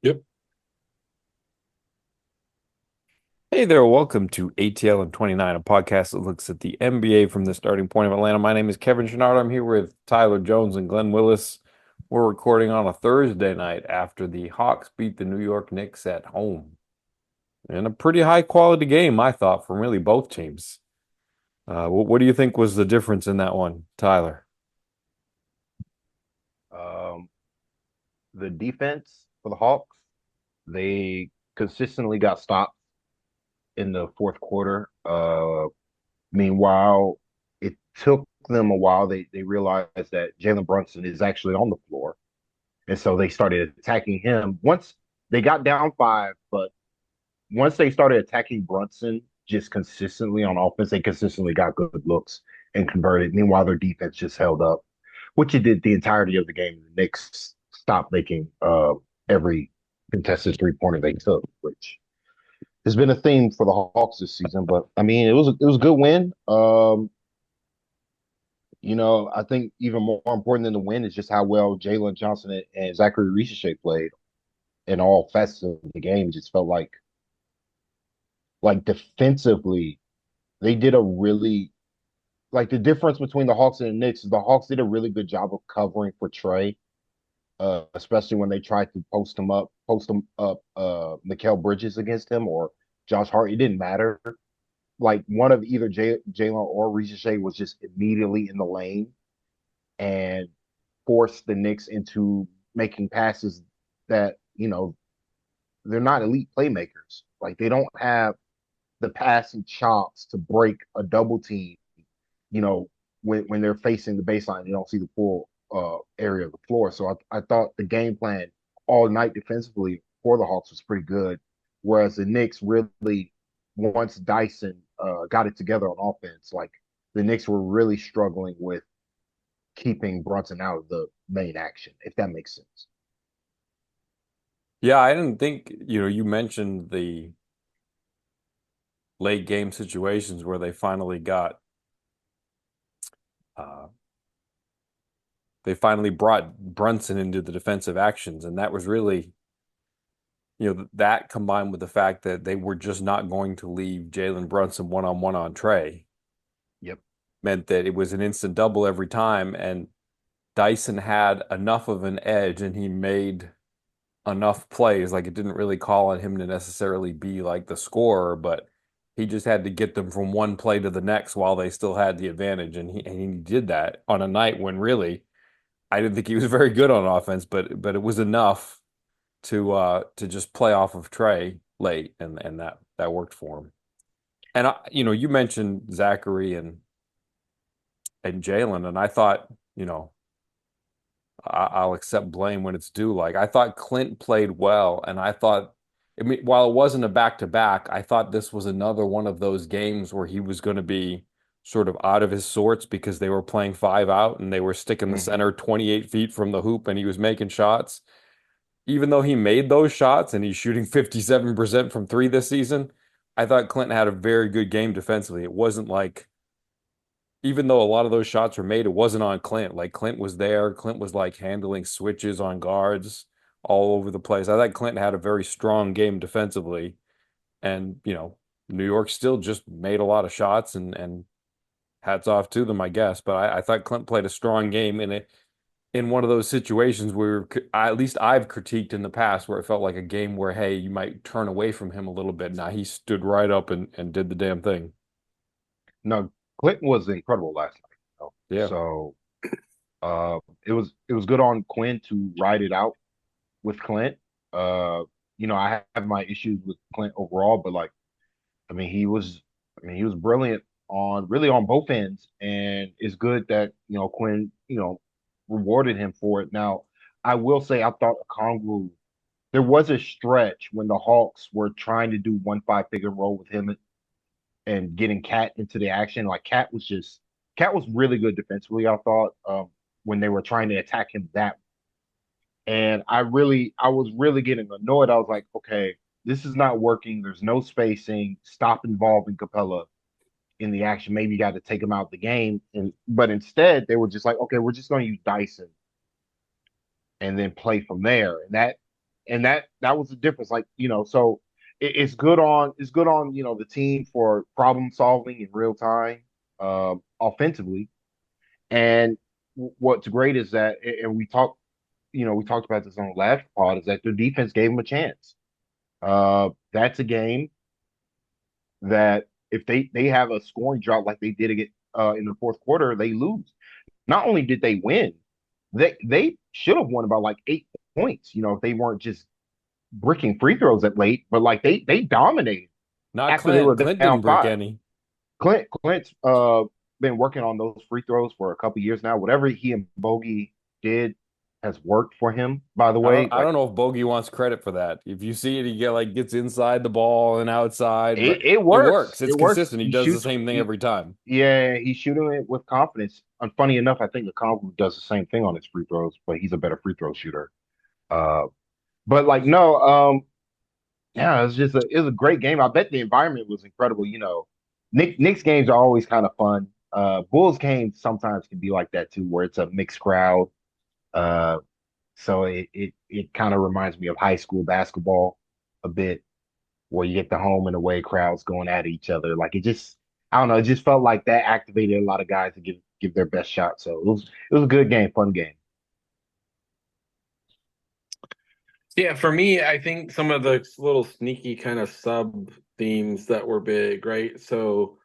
Yep. Hey there, welcome to ATL and 29, a podcast that looks at the NBA from the starting point of Atlanta. My name is Kevin Chouinard. I'm here with Tyler Jones and Glen Willis. We're recording on a Thursday night after the Hawks beat the New York Knicks at home. In a pretty high quality game, I thought, from really both teams. What do you think was the difference in that one, Tyler? Um, the defense for the Hawks, they consistently got stopped in the fourth quarter. Meanwhile, it took them a while. They realized that Jalen Brunson is actually on the floor. And so they started attacking him. Once they got down five, but once they started attacking Brunson just consistently on offense, they consistently got good looks and converted. Meanwhile, their defense just held up, which it did the entirety of the game. The Knicks stopped making every contested 3-pointer they took, which has been a theme for the Hawks this season. But I mean, it was a good win. I think even more important than the win is just how well Jalen Johnson and Zachary Ricochet played in all facets of the game. It just felt like defensively, they did a really like the difference between the Hawks and the Knicks is the Hawks did a really good job of covering for Trey, especially when they tried to post him up, Mikal Bridges against him or Josh Hart. It didn't matter. Like one of either Jalen or Ricochet was just immediately in the lane and forced the Knicks into making passes that they're not elite playmakers. Like they don't have the passing chops to break a double team. You know, when they're facing the baseline, they don't see the full area of the floor. So I thought the game plan all night defensively for the Hawks was pretty good. Whereas the Knicks really, once Dyson got it together on offense, like the Knicks were really struggling with keeping Brunson out of the main action, if that makes sense. Yeah, I didn't think, you mentioned the late game situations where uh, they finally brought Brunson into the defensive actions, and that was really, that combined with the fact that they were just not going to leave Jalen Brunson one-on-one on Trey Yep. meant that it was an instant double every time, and Dyson had enough of an edge, and he made enough plays. Like it didn't really call on him to necessarily be like the scorer, but he just had to get them from one play to the next while they still had the advantage, and he did that on a night when really I didn't think he was very good on offense, but it was enough to just play off of Trey late, and that worked for him. And you mentioned Zachary and Jalen, and I thought, I'll accept blame when it's due. Like I thought Clint played well, and I thought, I mean, while it wasn't a back-to-back, I thought this was another one of those games where he was going to be sort of out of his sorts because they were playing five out and they were sticking the Hmm. center 28 feet from the hoop and he was making shots. Even though he made those shots and he's shooting 57% from three this season, I thought Clinton had a very good game defensively. It wasn't like, even though a lot of those shots were made, it wasn't on Clint. Like Clint was there. Clint was like handling switches on guards all over the place. I thought Clint had a very strong game defensively. And, New York still just made a lot of shots and hats off to them, I guess. But I thought Clint played a strong game in one of those situations where at least I've critiqued in the past where it felt like a game where, hey, you might turn away from him a little bit. Now he stood right up and did the damn thing. No, Clinton was incredible last night. Yeah. So it was good on Quinn to ride it out with Clint. Uh, I have my issues with Clint overall, but like, I mean, he was brilliant on really on both ends, and it's good that Quinn rewarded him for it. Now, I will say I thought Okongwu. There was a stretch when the Hawks were trying to do 1-5 pick and roll with him and getting Cat into the action. Like Cat was really good defensively, I thought, when they were trying to attack him that. And I was really getting annoyed. I was like, okay, this is not working. There's no spacing. Stop involving Capella in the action. Maybe you got to take him out the game. But instead, they were just like, okay, we're just going to use Dyson and then play from there. and that was the difference. Like, so it's good on the team for problem solving in real time, offensively. And what's great is that, and we talked about this on the last pod, is that their defense gave them a chance. That's a game that if they have a scoring drought like they did in the fourth quarter, they lose. Not only did they win, they should have won by like 8 points. If they weren't just bricking free throws at late, but like they dominated Not after they Clint. were Clint down didn't brick five. any. Clint's been working on those free throws for a couple years now. Whatever he and Bogey did has worked for him, by the way. I Like don't know if Bogey wants credit for that. If you see it, he gets inside the ball and outside, but it it works. works. It It's works. consistent. He He does the shoots. same thing every time. Yeah, he's shooting it with confidence. And funny enough, I think Okongwu does the same thing on his free throws, but he's a better free throw shooter. Uh, but like no, yeah, it was a great game. I bet the environment was incredible. Knicks games are always kind of fun. Bulls games sometimes can be like that too, where it's a mixed crowd. Uh, so it kind of reminds me of high school basketball a bit, where you get the home and away crowds going at each other. Like I don't know, it just felt like that activated a lot of guys to give their best shot. So it was a good game, fun game. Yeah, for me, I think some of the little sneaky kind of sub themes that were big, right? So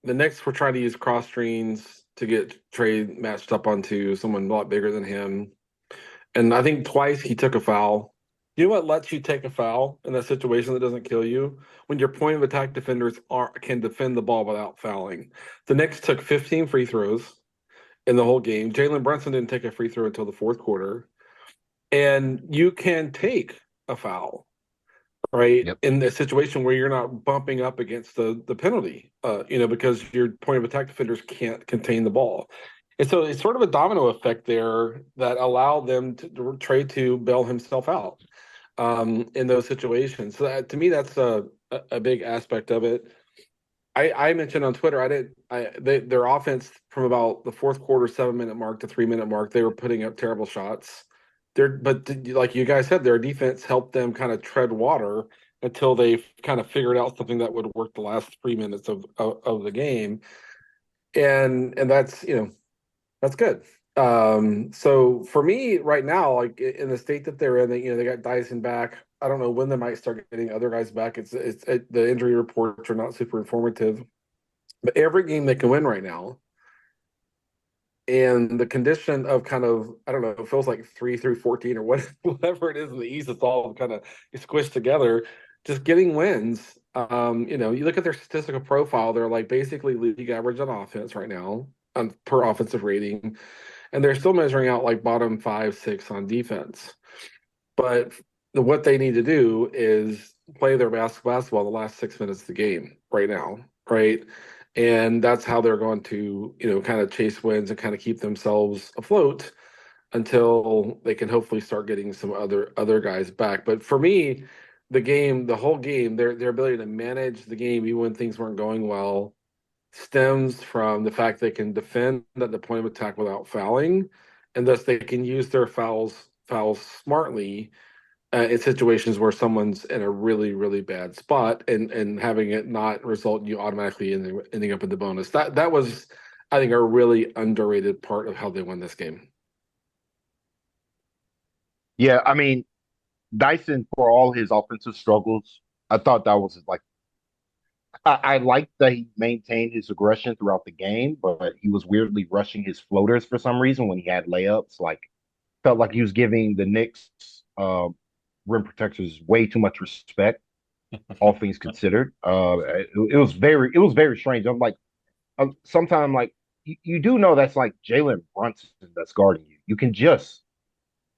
the Knicks were trying to use cross screens to get trade matched up onto someone a lot bigger than him. And I think twice he took a foul. You know what lets you take a foul in a situation that doesn't kill you? When your point of attack defenders can defend the ball without fouling. The Knicks took 15 free throws in the whole game. Jalen Brunson didn't take a free throw until the fourth quarter. And you can take a foul, right? Yep. In the situation where you're not bumping up against the penalty, because your point of attack defenders can't contain the ball. And so it's sort of a domino effect there that allowed them to trade to bail himself out in those situations. So to me, that's a big aspect of it. I mentioned on Twitter, their offense from about the fourth quarter 7 minute mark to 3 minute mark, they were putting up terrible shots. But like you guys said, their defense helped them kind of tread water until they kind of figured out something that would work the last 3 minutes of the game, and that's good. So for me right now, like in the state that they're in, they got Dyson back. I don't know when they might start getting other guys back. The injury reports are not super informative, but every game they can win right now, and the condition of kind of, I don't know, it feels like 3 through 14 or whatever it is in the East, it's all kind of squished together, just getting wins. You look at their statistical profile, they're like basically league average on offense right now on per offensive rating, and they're still measuring out like bottom 5, 6 on defense. But what they need to do is play their basketball the last 6 minutes of the game right now, right? And that's how they're going to, kind of chase wins and kind of keep themselves afloat until they can hopefully start getting some other guys back. But for me, the whole game, their ability to manage the game even when things weren't going well stems from the fact they can defend at the point of attack without fouling, and thus they can use their fouls smartly in situations where someone's in a really really bad spot, and having it not result in you automatically ending up in the bonus. That was, I think, a really underrated part of how they won this game. Yeah, I mean, Dyson, for all his offensive struggles, I thought that was like I liked that he maintained his aggression throughout the game, but he was weirdly rushing his floaters for some reason when he had layups. Like felt like he was giving the Knicks rim protectors way too much respect, all things considered. It was very strange. I'm like, sometimes like you do know that's like Jalen Brunson that's guarding you. You can just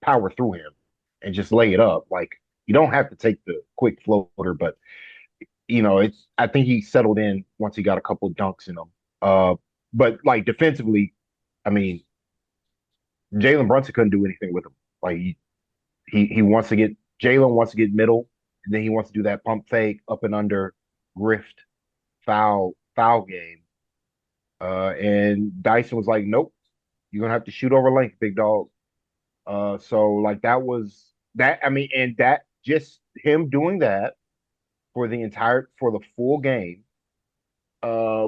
power through him and just lay it up. Like you don't have to take the quick floater, but it's I think he settled in once he got a couple of dunks in him. But like defensively, I mean, Jalen Brunson couldn't do anything with him. Like he wants to get Jalen wants to get middle, and then he wants to do that pump fake up and under grift foul game. And Dyson was like, nope, you're gonna have to shoot over length, big dog. So like that was. that I mean, and that just him doing that for the full game, uh,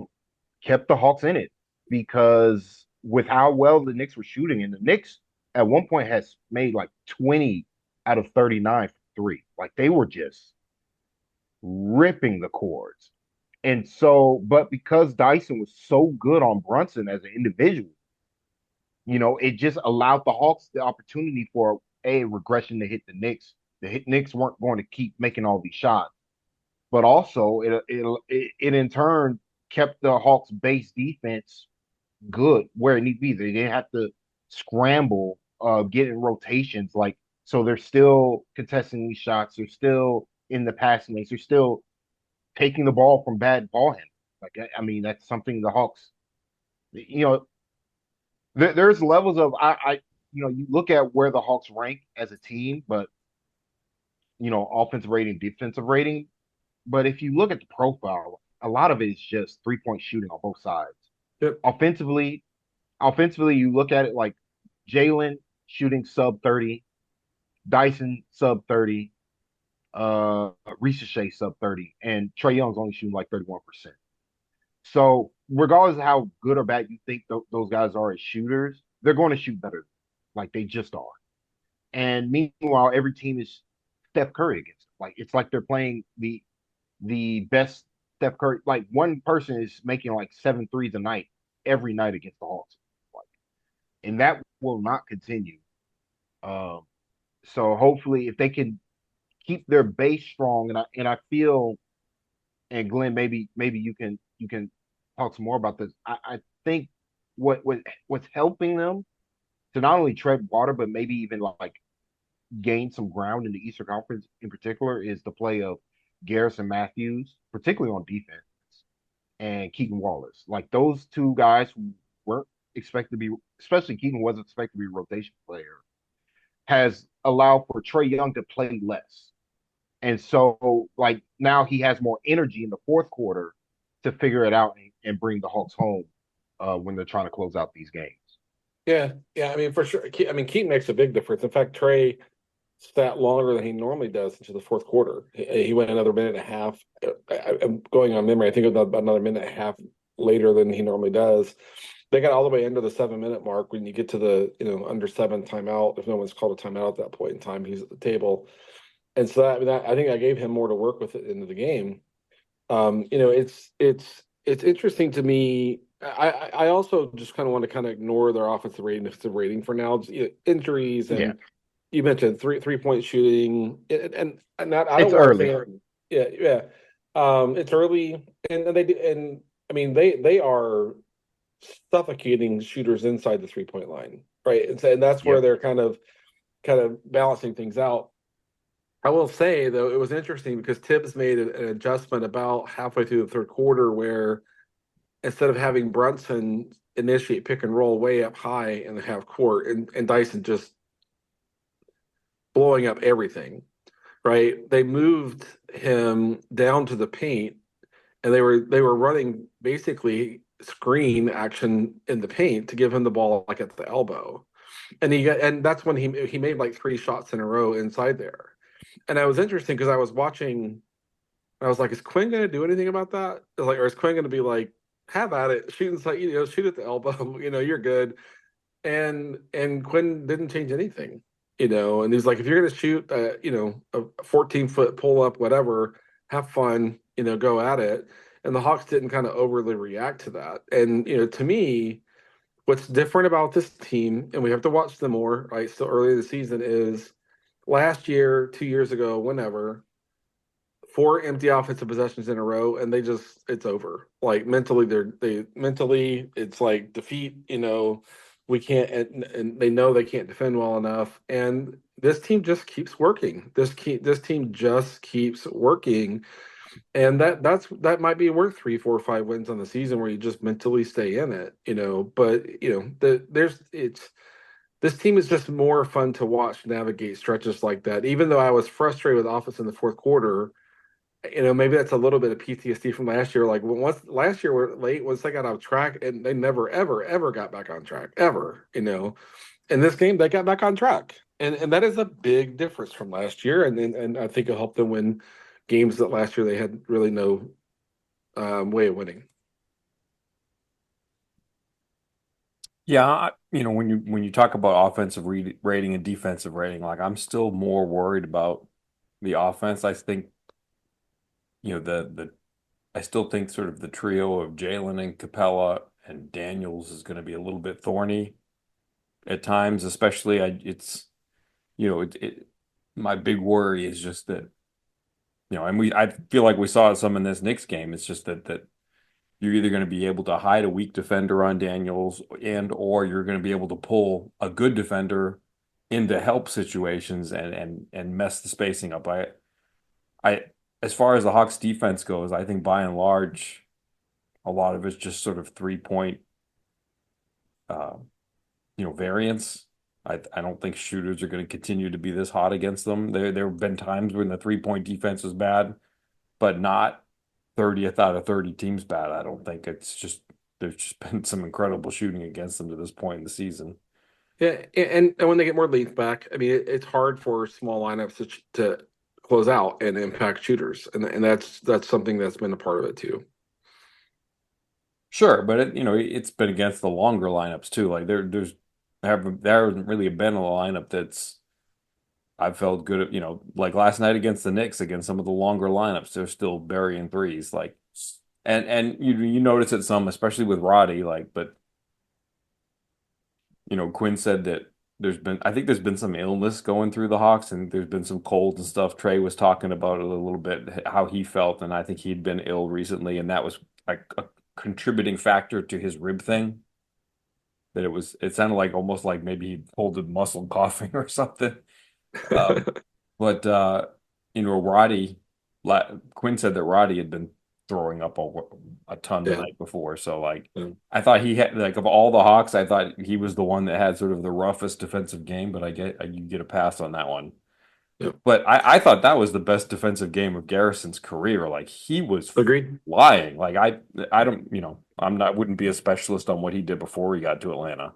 kept the Hawks in it because with how well the Knicks were shooting, and the Knicks at one point has made like 20 out of 39 from three. Like they were just ripping the cords. And so, but because Dyson was so good on Brunson as an individual, it just allowed the Hawks the opportunity for a regression to hit the Knicks. Knicks weren't going to keep making all these shots, but also it in turn kept the Hawks' base defense good where it need to be. They didn't have to scramble, get in rotations like so. They're still contesting these shots. They're still in the passing lanes. They're still taking the ball from bad ball handling. Like I mean, that's something the Hawks. You know, there's levels of you look at where the Hawks rank as a team, but offensive rating, defensive rating. But if you look at the profile, a lot of it is just 3-point shooting on both sides. Yep. Offensively, you look at it like Jalen shooting sub 30, Dyson sub 30, Reese sub 30, and Trae Young's only shooting like 31%. So regardless of how good or bad you think those guys are as shooters, they're going to shoot better. Like they just are. And meanwhile, every team is Steph Curry against them. Like it's like they're playing the best Steph Curry. Like one person is making like 7 threes a night every night against the Hawks. Like, and that will not continue. Um, so hopefully, if they can keep their base strong, and I feel, and Glenn, maybe you can talk some more about this. I think what's helping them to not only tread water, but maybe even like gain some ground in the Eastern Conference in particular is the play of Garrison Matthews, particularly on defense, and Keaton Wallace. Like those two guys who weren't expected to be, especially Keaton wasn't expected to be a rotation player, has allowed for Trae Young to play less. And so, like now, he has more energy in the fourth quarter to figure it out and bring the Hawks home when they're trying to close out these games. Yeah, yeah. I mean, for sure. I mean, Keaton makes a big difference. In fact, Trey sat longer than he normally does into the fourth quarter. He went another minute and a half. I'm going on memory. I think it was about another minute and a half later than he normally does. They got all the way into the 7 minute mark when you get to the under seven timeout. If no one's called a timeout at that point in time, he's at the table. And so I think I gave him more to work with at the end of the game. It's interesting to me. I also just kind of want to kind of ignore their offensive rating for now. Injuries Yeah, and you mentioned three-point shooting and that I it's don't want to early. say yeah. It's early and they do and I mean they are suffocating shooters inside the 3-point line, right? And that's where Yep. they're kind of balancing things out. I will say though, it was interesting because Tibbs made an adjustment about halfway through the third quarter where instead of having Brunson initiate pick and roll way up high in the half court and Dyson just blowing up everything, right? They moved him down to the paint and they were running basically screen action in the paint to give him the ball like at the elbow. And that's when he made like three shots in a row inside there. And it was interesting because I was watching. I was like, is Quinn going to do anything about that? Like, or is Quinn going to be like, have at it, shoot inside, shoot at the elbow, you're good. And Quinn didn't change anything, And he's like, if you're going to shoot, a 14-foot pull up, whatever, have fun, go at it. And the Hawks didn't kind of overly react to that. And to me, what's different about this team, and we have to watch them more, right? Still early in the season is last year, 2 years ago, whenever, four empty offensive possessions in a row, and it's over. Like mentally, mentally it's like defeat. We can't, and they know they can't defend well enough. And this team just keeps working. This team just keeps working, and that might be worth 3, 4, 5 wins on the season where you just mentally stay in it. But this team is just more fun to watch navigate stretches like that. Even though I was frustrated with offense in the fourth quarter, maybe that's a little bit of PTSD from last year. Like once last year were late, once they got off track, and they never ever ever got back on track ever. In this game, they got back on track. And that is a big difference from last year, and I think it'll help them win games that last year they had really no way of winning. Yeah, when you talk about offensive rating and defensive rating, like I'm still more worried about the offense. I think, the I still think sort of the trio of Jalen and Capella and Daniels is going to be a little bit thorny at times, especially it's my big worry is just that, and I feel like we saw some in this Knicks game. It's just that you're either going to be able to hide a weak defender on Daniels and or you're going to be able to pull a good defender into help situations and mess the spacing up. I as far as the Hawks defense goes, I think by and large a lot of it's just sort of 3 point uh, variance. I don't think shooters are going to continue to be this hot against them. There have been times when the 3 point defense was bad, but not 30th out of 30 teams bad. I don't think it's just there's just been some incredible shooting against them to this point in the season. Yeah, and when they get more leads back, I mean, it's hard for small lineups to close out and impact shooters, and that's something that's been a part of it too. Sure, but it's been against the longer lineups too. Like there hasn't really been a lineup that's I've felt good at, like last night against the Knicks, against some of the longer lineups, they're still burying threes. Like, and you notice it some, especially with Roddy. Like, but Quinn said that I think there's been some illness going through the Hawks, and there's been some cold and stuff. Trey was talking about it a little bit, how he felt, and I think he'd been ill recently, and that was like a contributing factor to his rib thing. That it sounded like almost like maybe he pulled a muscle coughing or something. Um, but Roddy, Quinn said that Roddy had been throwing up a ton the Yeah, night before. So like, yeah, I thought he had like of all the Hawks, I thought he was the one that had sort of the roughest defensive game. But you get a pass on that one. yeah. But I thought that was the best defensive game of Garrison's career. Like he was Agreed. flying. Like I don't, wouldn't be a specialist on what he did before he got to Atlanta.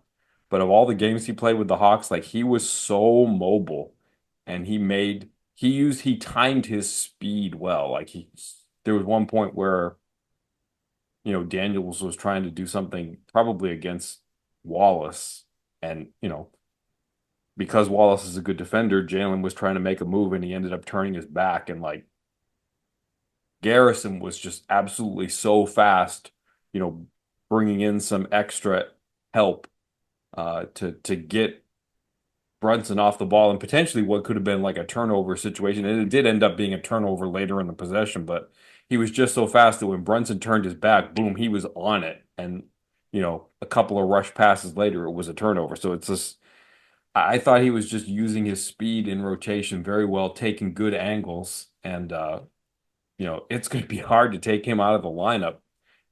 But of all the games he played with the Hawks, like he was so mobile and he timed his speed well. Like there was one point where, Daniels was trying to do something probably against Wallace and, because Wallace is a good defender, Jalen was trying to make a move and he ended up turning his back. And like Garrison was just absolutely so fast, you know, bringing in some extra help to get Brunson off the ball and potentially what could have been like a turnover situation. And it did end up being a turnover later in the possession, but he was just so fast that when Brunson turned his back, boom, he was on it. And, a couple of rush passes later, it was a turnover. So it's just I thought he was just using his speed in rotation very well, taking good angles, and it's going to be hard to take him out of the lineup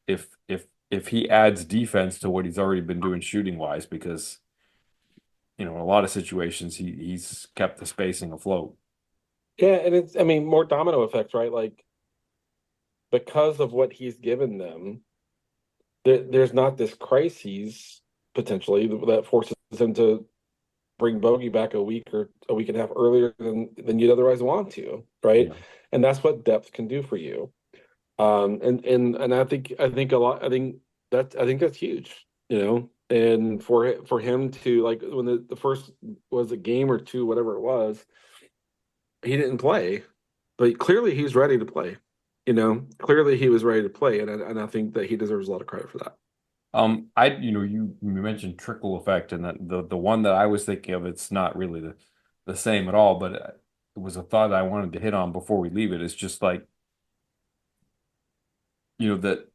if he adds defense to what he's already been doing shooting wise, because in a lot of situations he's kept the spacing afloat. Yeah, and it's I mean more domino effects, right? Like because of what he's given them, there's not this crisis potentially that forces him to bring Bogey back a week or a week and a half earlier than you'd otherwise want to, right? Yeah. And that's what depth can do for you. And I think a lot. I think that's huge, And for him to like when the first was a game or two, whatever it was, he didn't play, but clearly he's ready to play. Clearly he was ready to play, and I think that he deserves a lot of credit for that. You mentioned trickle effect, and that the one that I was thinking of, it's not really the same at all, but it was a thought I wanted to hit on before we leave it. It's just like, that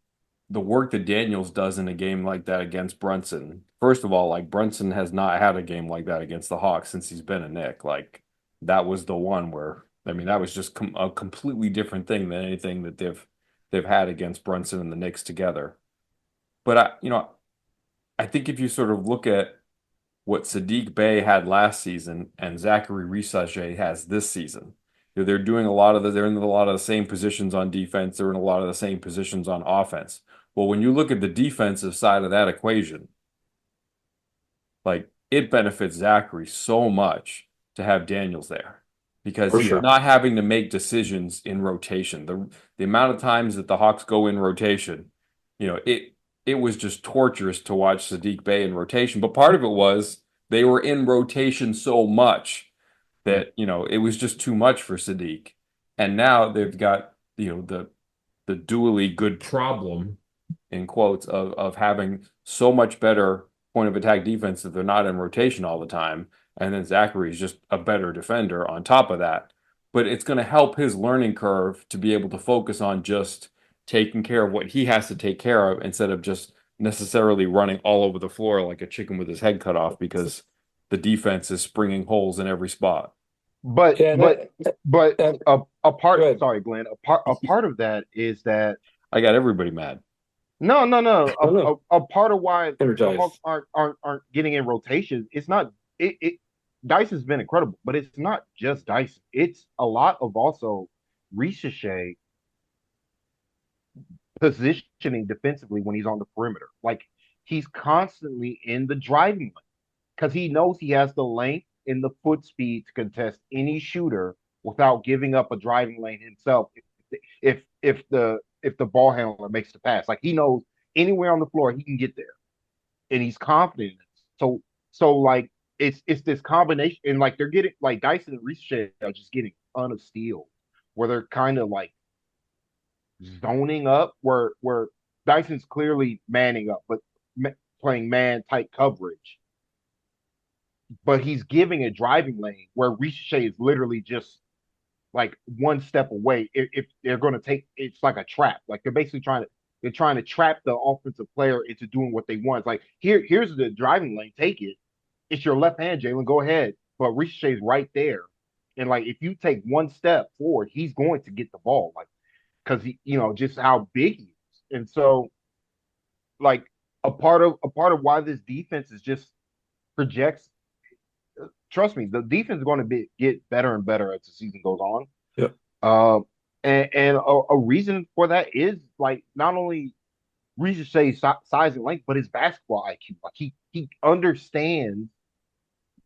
the work that Daniels does in a game like that against Brunson. First of all, like Brunson has not had a game like that against the Hawks since he's been a Knick. Like that was the one where I mean that was just a completely different thing than anything that they've had against Brunson and the Knicks together. But I think if you sort of look at what Sadiq Bey had last season and Zachary Rissager has this season. They're doing they're in a lot of the same positions on defense. They're in a lot of the same positions on offense. Well, when you look at the defensive side of that equation, like it benefits Zachary so much to have Daniels there because For he's sure. not having to make decisions in rotation. The amount of times that the Hawks go in rotation, it was just torturous to watch Sadiq Bey in rotation. But part of it was they were in rotation so much Mm. that, it was just too much for Sadiq. And now they've got, the dually good problem in quotes of having so much better point of attack defense that they're not in rotation all the time. And then Zachary is just a better defender on top of that. But it's going to help his learning curve to be able to focus on just taking care of what he has to take care of instead of just necessarily running all over the floor like a chicken with his head cut off because the defense is springing holes in every spot. But Yeah, but but that a go part, ahead. sorry, Glenn, a part of that is that I got everybody mad. no. No, no, A part of why the Hawks energized. aren't getting in rotation, it's not it Dyson's been incredible, but it's not just Dyson. It's a lot of also Ricochet positioning defensively when he's on the perimeter. Like he's constantly in the driving lane because he knows he has the length and the foot speed to contest any shooter without giving up a driving lane himself. If the ball handler makes the pass, like he knows anywhere on the floor he can get there, and he's confident in it. So like it's this combination, and like they're getting like Dyson and Ricochet are just getting a ton of steals where they're kind of like zoning up, where Dyson's clearly manning up, but playing man tight coverage, but he's giving a driving lane where Ricochet is literally just like one step away. If they're going to take, it's like a trap. Like they're trying to trap the offensive player into doing what they want. It's like here's the driving lane, take it. It's your left hand, Jalen. Go ahead. But Ricochet's right there, and like if you take one step forward, he's going to get the ball. Like because he, just how big he is, and so like a part of why this defense is just projects. Trust me, the defense is going to get better and better as the season goes on. Yep. And a reason for that is like not only Ricochet's size and length, but his basketball IQ. Like he understands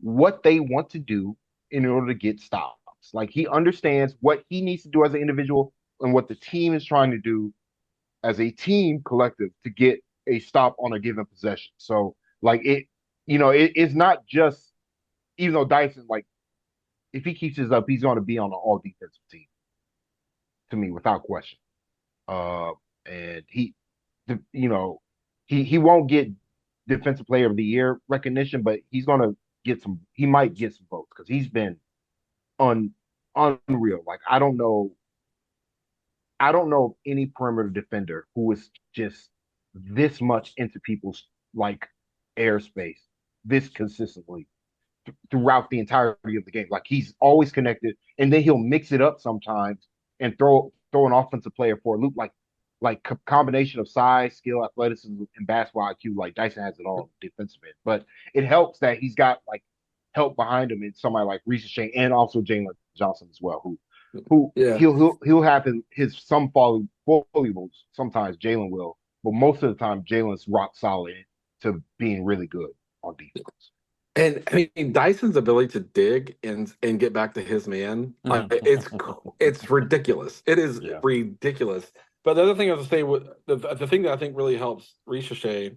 what they want to do in order to get stops. Like he understands what he needs to do as an individual and what the team is trying to do as a team collective to get a stop on a given possession. So like it's not just, even though Dyson, like if he keeps this up, he's going to be on an all defensive team to me without question. Uh, and you know, he won't get defensive player of the year recognition, but he's going to get some. He might get some votes because he's been un unreal. Like I don't know of any perimeter defender who is just this much into people's like airspace this consistently throughout the entirety of the game. Like he's always connected, and then he'll mix it up sometimes and throw an offensive player for a loop. Like combination of size, skill, athleticism, and basketball IQ. Like Dyson has it all on the defensive end, but it helps that he's got like help behind him in somebody like Ricochet and also Jalen Johnson as well, who Yeah. he'll have his some foibles. Sometimes Jalen will, but most of the time Jalen's rock solid to being really good on defense. And I mean Dyson's ability to dig and get back to his man, it's ridiculous. It is Yeah. ridiculous. But the other thing I was to say, the thing that I think really helps Ricochet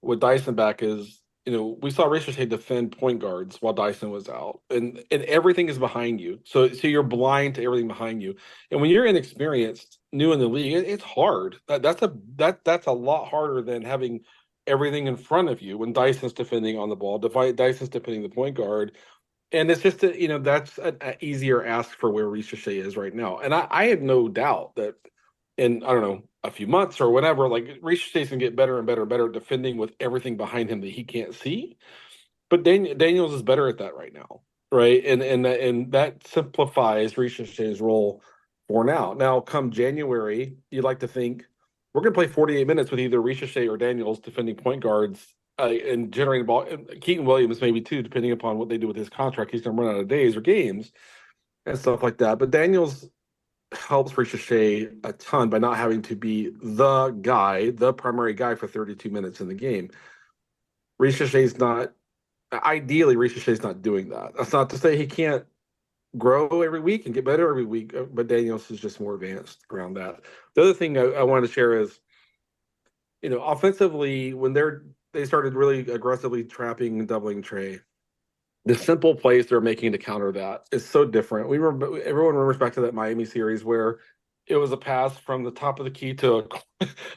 with Dyson back is, we saw Ricochet defend point guards while Dyson was out, and everything is behind you. So you're blind to everything behind you. And when you're inexperienced, new in the league, it's hard. That's a lot harder than having everything in front of you when Dyson's defending on the ball. Dyson's defending the point guard, and it's just that's an easier ask for where Ricochet is right now. And I have no doubt that in, I don't know, a few months or whatever, like Ricochet's gonna get better and better and better at defending with everything behind him that he can't see. But Daniels is better at that right now, right? And that simplifies Ricochet's role for now. Now, come January, you'd like to think we're gonna play 48 minutes with either Ricochet or Daniels defending point guards, and generating ball. Keaton Williams maybe too, depending upon what they do with his contract. He's gonna run out of days or games and stuff like that. But Daniels helps Ricochet a ton by not having to be the guy, the primary guy for 32 minutes in the game. Ricochet's not ideally, Ricochet's not doing that. That's not to say he can't grow every week and get better every week, but Daniels is just more advanced around that. The other thing I wanted to share is, offensively, when they started really aggressively trapping and doubling Trey, the simple plays they're making to counter that is so different. Everyone remembers back to that Miami series where it was a pass from the top of the key to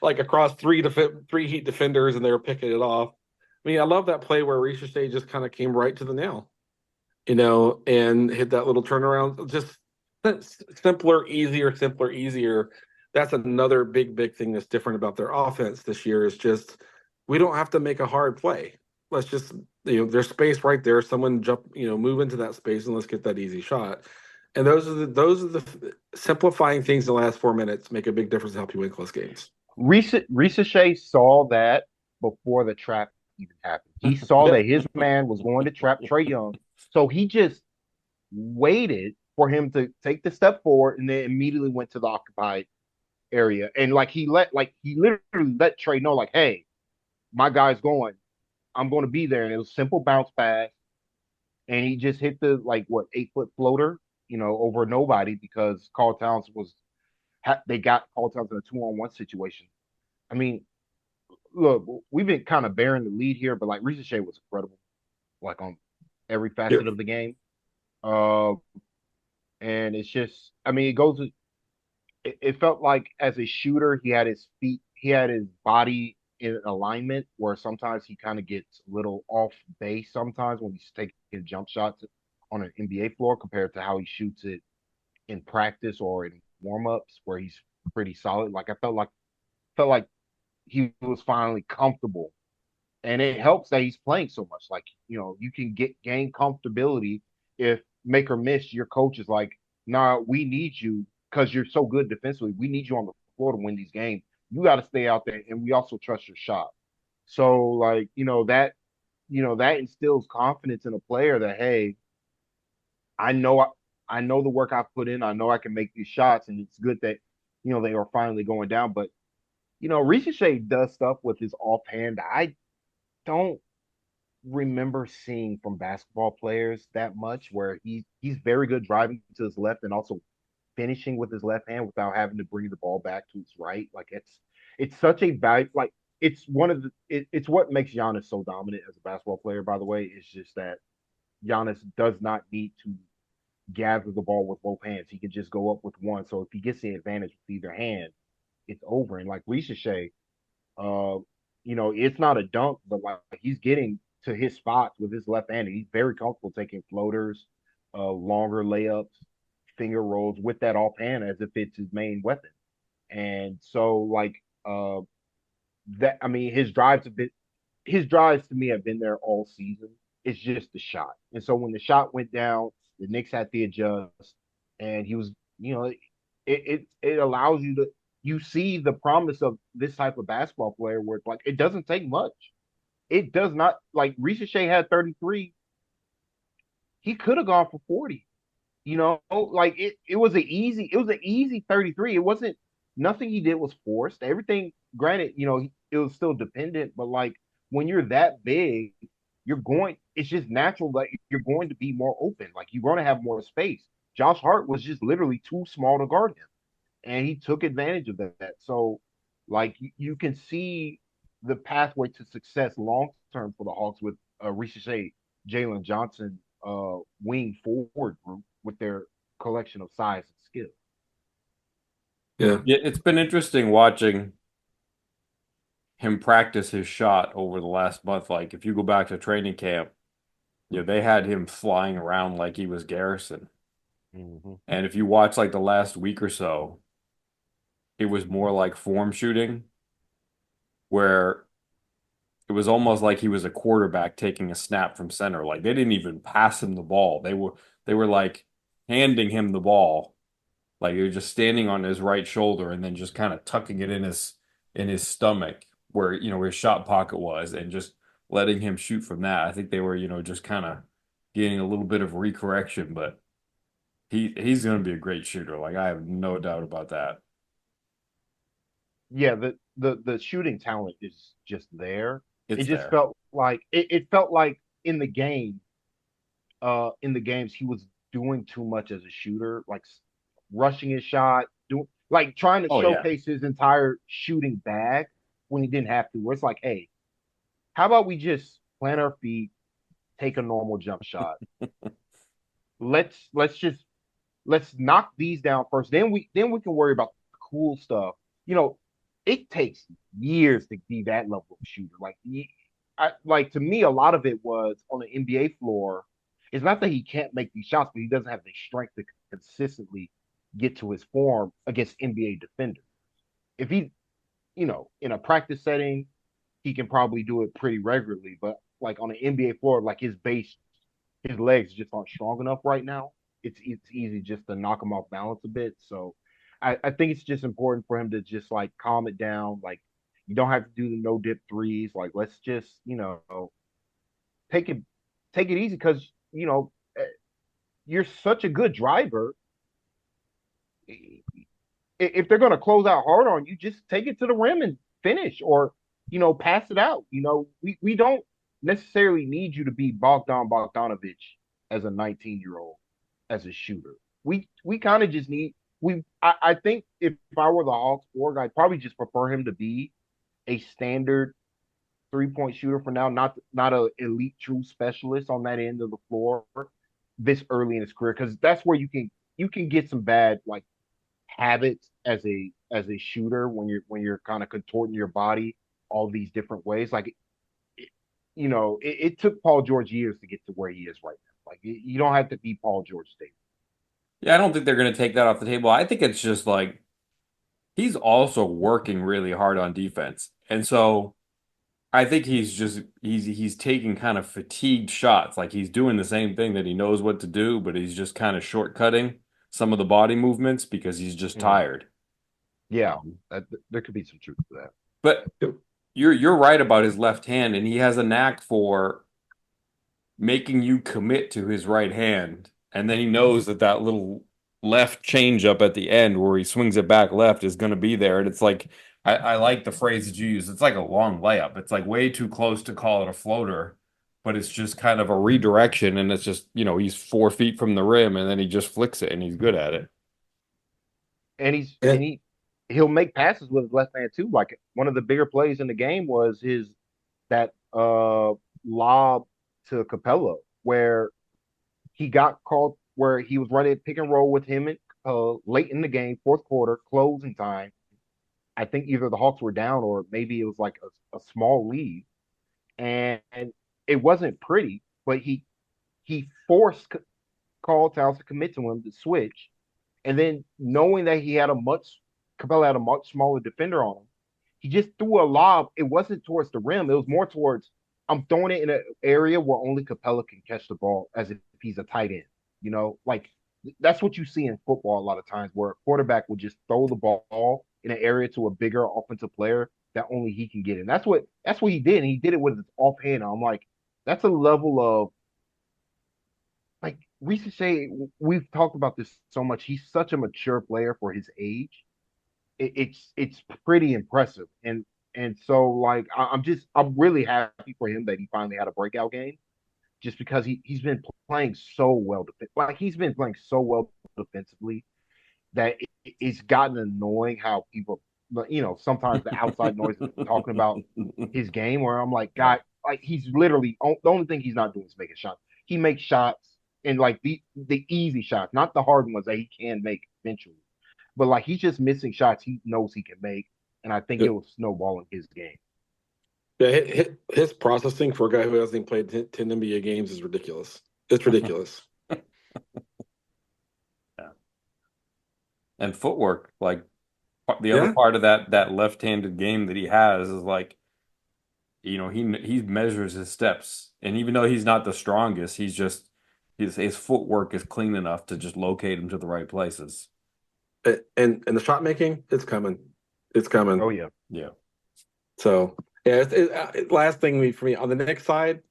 like across three heat defenders, and they were picking it off. I mean, I love that play where Ricochet just kind of came right to the nail, and hit that little turnaround. Just simpler, easier, simpler, easier. That's another big thing that's different about their offense this year is just we don't have to make a hard play. Let's just, there's space right there. Someone jump, move into that space and let's get that easy shot. And those are the simplifying things in the last 4 minutes make a big difference to help you win close games. Ricochet saw that before the trap even happened. He saw Yeah. that his man was going to trap Trey Young, so he just waited for him to take the step forward and then immediately went to the occupied area. And he literally let Trey know, like, hey, my guy's going. I'm going to be there. And it was simple bounce pass. And he just hit the 8-foot floater, over nobody because Carl Towns they got Carl Towns in a 2-on-1 situation. I mean, look, we've been kind of bearing the lead here, but like Ricochet was incredible, like on every Yeah. facet of the game. Uh, and it's just, I mean, it felt like as a shooter, he had his body in alignment where sometimes he kind of gets a little off base sometimes when he's taking jump shots on an NBA floor compared to how he shoots it in practice or in warm-ups where he's pretty solid. Like I felt like he was finally comfortable. And it helps that he's playing so much. Like, you can gain comfortability if make or miss, your coach is like, nah, we need you because you're so good defensively. We need you on the floor to win these games. You got to stay out there, and we also trust your shot. So, like, that instills confidence in a player that, hey, I know I know the work I've put in. I know I can make these shots, and it's good that they are finally going down. But Ricochet does stuff with his offhand. I don't remember seeing from basketball players that much where he's very good driving to his left and also finishing with his left hand without having to bring the ball back to his right. Like it's such a value. Like it's one of it's what makes Giannis so dominant as a basketball player. By the way, it's just that Giannis does not need to gather the ball with both hands. He can just go up with one. So if he gets the advantage with either hand, it's over. And like Ricochet, uh, it's not a dunk, but like he's getting to his spots with his left hand. He's very comfortable taking floaters, longer layups, finger rolls with that offhand as if it's his main weapon. And so that I mean his drives to me have been there all season. It's just the shot. And so when the shot went down, the Knicks had to adjust, and he was, it allows you see the promise of this type of basketball player where it's like it doesn't take much. It does not like Ricochet had 33. He could have gone for 40. Like it was an easy 33. It wasn't nothing he did was forced. Everything, granted, it was still dependent, but like when you're that big, it's just natural that you're going to be more open. Like you're going to have more space. Josh Hart was just literally too small to guard him, and he took advantage of that. So, like you can see the pathway to success long term for the Hawks with Ricochet, Jalen Johnson, wing forward group with their collection of size and skill. Yeah. Yeah, it's been interesting watching him practice his shot over the last month. Like if you go back to training camp, they had him flying around like he was Garrison. Mm-hmm. And if you watch like the last week or so, it was more like form shooting, where it was almost like he was a quarterback taking a snap from center. Like they didn't even pass him the ball. They were like handing him the ball. Like he was just standing on his right shoulder and then just kind of tucking it in his stomach where where his shot pocket was and just letting him shoot from that. I think they were, just kind of getting a little bit of recorrection, but he's going to be a great shooter. Like I have no doubt about that. Yeah, the shooting talent is just there. It It's just there. felt like it felt like in the in the games he was doing too much as a shooter, like rushing his shot, doing like trying to Oh yeah. showcase his entire shooting bag when he didn't have to. Where it's like, hey, how about we just plant our feet, take a normal jump shot. Let's just let's knock these down first. Then we can worry about the cool stuff. You know, it takes years to be that level of shooter. Like to me, a lot of it was on the NBA floor. It's not that he can't make these shots, but he doesn't have the strength to consistently get to his form against NBA defenders. If he, in a practice setting, he can probably do it pretty regularly. But like on the NBA floor, like his legs just aren't strong enough right now. It's easy just to knock him off balance a bit. So I think it's just important for him to just like calm it down. Like you don't have to do the no dip threes. Like let's just take it take it easy because you're such a good driver. If they're going to close out hard on you, just take it to the rim and finish, or pass it out. We don't necessarily need you to be Bogdan Bogdanovich as a 19-year-old as a shooter. We kind of just need I think if I were the Hawks org, I'd probably just prefer him to be a standard 3-point shooter for now, not a elite true specialist on that end of the floor this early in his career, because that's where you can get some bad like habits as a shooter when you're kind of contorting your body all these different ways. Like it took Paul George years to get to where he is right now. Like you don't have to be Paul George State. Yeah, I don't think they're going to take that off the table. I think it's just like he's also working really hard on defense. And so I think he's taking kind of fatigued shots. Like he's doing the same thing that he knows what to do, but he's just kind of shortcutting some of the body movements because he's just Mhm. tired. Yeah, Um, there could be some truth to that. but you're right about his left hand, and he has a knack for making you commit to his right hand, and then he knows that that little left change up at the end where he swings it back left is going to be there, and it's like I like the phrase that you use. It's like a long layup. It's like way too close to call it a floater, but it's just kind of a redirection, and it's just he's 4 feet from the rim, and then he just flicks it, and he's good at it. And he's and And he'll make passes with his left hand too. Like one of the bigger plays in the game was his that lob to Capella where he got called, where he was running pick and roll with him late in the game, fourth quarter, closing time. I think either the Hawks were down or maybe it was like a small lead, and it wasn't pretty, but he forced Carl Towns to commit to him to switch, and then knowing that Capella had a much smaller defender on him, he just threw a lob. It wasn't towards the rim. It was more towards I'm throwing it in an area where only Capella can catch the ball, as if he's a tight end. Like that's what you see in football a lot of times, where a quarterback will just throw the ball in an area to a bigger offensive player that only he can get in. That's what he did. And he did it with his offhand. I'm like, that's a level of like Reese Shea. We've talked about this so much. He's such a mature player for his age. It's pretty impressive. And so like I'm really happy for him that he finally had a breakout game, just because he's been playing so well. Like he's been playing so well defensively that it's gotten annoying how people, sometimes the outside noise is talking about his game. Where I'm like, Yeah. God, like he's literally the only thing he's not doing is making shots. He makes shots, and like the easy shots, not the hard ones that he can make eventually. But like he's just missing shots he knows he can make, and I think it will snowball in his game. yeah, his processing for a guy who hasn't even played 10 NBA games is ridiculous. It's ridiculous. Yeah. And footwork, like the other Yeah. part of that left-handed game that he has is like, he measures his steps, and even though he's not the strongest, he's just his footwork is clean enough to just locate him to the right places. And the shot making, it's coming. It's coming. Oh yeah, Yeah. So yeah, last thing for me on the Knicks side,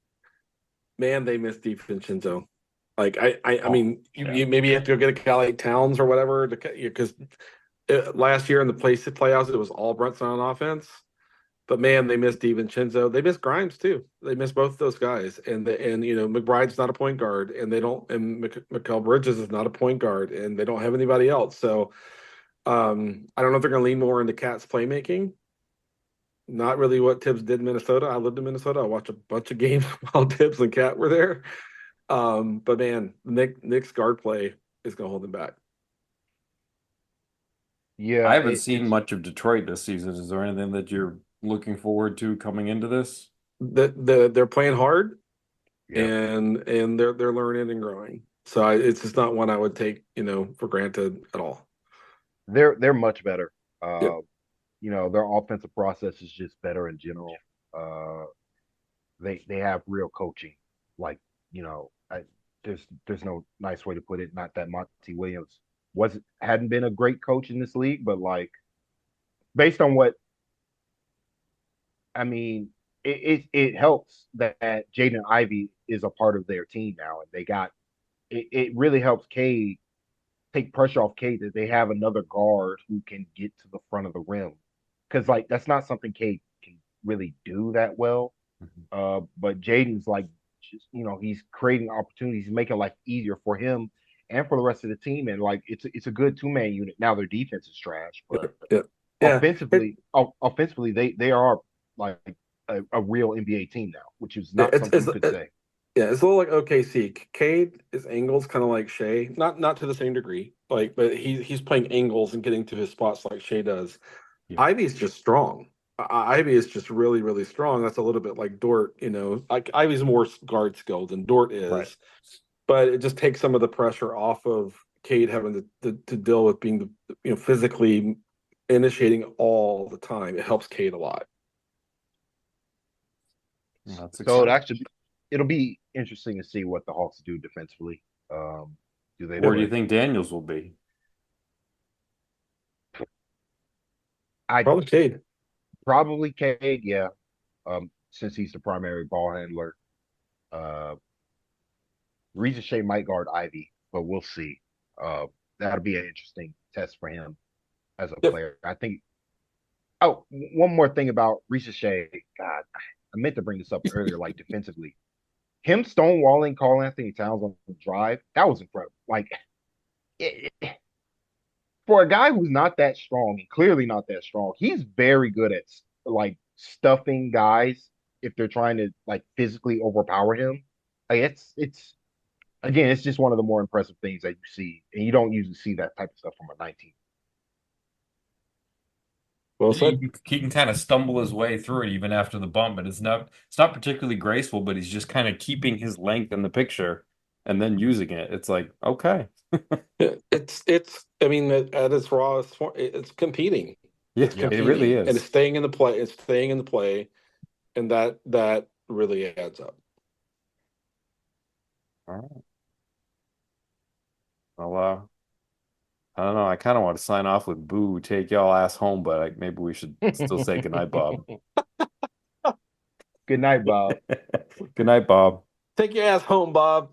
man, they missed DiVincenzo. Like I Oh, mean, yeah. you maybe have to go get a guy like Towns or whatever because last year in the playoffs it was all Brunson on offense. But man, they missed DiVincenzo. They missed Grimes too. They missed both of those guys. And McBride's not a point guard, and they don't. And Mikal Bridges is not a point guard, and they don't have anybody else. So I don't know if they're going to lean more into Cat's playmaking. Not really what Tibbs did in Minnesota. I lived in Minnesota. I watched a bunch of games while Tibbs and Cat were there. But man, Nick's guard play is going to hold them back. I Yeah, haven't seen much of Detroit this season. Is there anything that you're looking forward to coming into this? They're playing hard, yeah, and they're learning and growing. So it's just not one I would take for granted at all. they're much better. Yep. Their offensive process is just better in general. Uh, they have real coaching. Like, there's no nice way to put it. Not that Monty Williams hadn't been a great coach in this league, but like based on what I mean, it helps that Jaden Ivey is a part of their team now, and they got it really helps Cade take pressure off Cade that they have another guard who can get to the front of the rim. Because like that's not something Cade can really do that well. But Jaden's like just he's creating opportunities, he's making life easier for him and for the rest of the team. And like it's a good two-man unit. Now their defense is trash, but Yeah. Yeah. offensively they are like a real NBA team now, which is not something you could say. Yeah, it's a little like OKC. Cade is angles kind of like Shea, not to the same degree, but he's playing angles and getting to his spots like Shea does. Yeah. Ivy's just strong. Ivy is just really, really strong. That's a little bit like Dort, like Ivy's more guard skilled than Dort is, Right. but it just takes some of the pressure off of Cade having to deal with being physically initiating all the time. It helps Cade a lot. That's So exciting. it'll be interesting to see what the Hawks do defensively. Do they Where do you play? think Daniels will be? I Probably Cade. probably Cade, yeah. Since he's the primary ball handler. Uh, Risa Shea might guard Ivy, but we'll see. That'll be an interesting test for him as a Yep. player. I think. Oh, one more thing about Risa Shea. God, I meant to bring this up earlier. Like defensively, him stonewalling Karl Anthony Towns on the drive, that was incredible. Like it, for a guy who's not that strong and clearly not that strong, he's very good at like stuffing guys if they're trying to like physically overpower him. Like it's again, it's just one of the more impressive things that you see, and you don't usually see that type of stuff from a 19. Well Yeah, said. he can kind of stumble his way through it even after the bump, and it's not particularly graceful, but he's just kind of keeping his length in the picture and then using it. It's like, okay. It's. I mean, at its rawest form, it's competing. Yeah, It's Yeah. it really competing, and it's is. staying in the play. It's staying in the play, and that really adds up. All right. Well, I don't know. I kind of want to sign off with "Boo, take y'all ass home," but maybe we should still say goodnight, Bob. Good night, Bob. Good night, Bob. Take your ass home, Bob.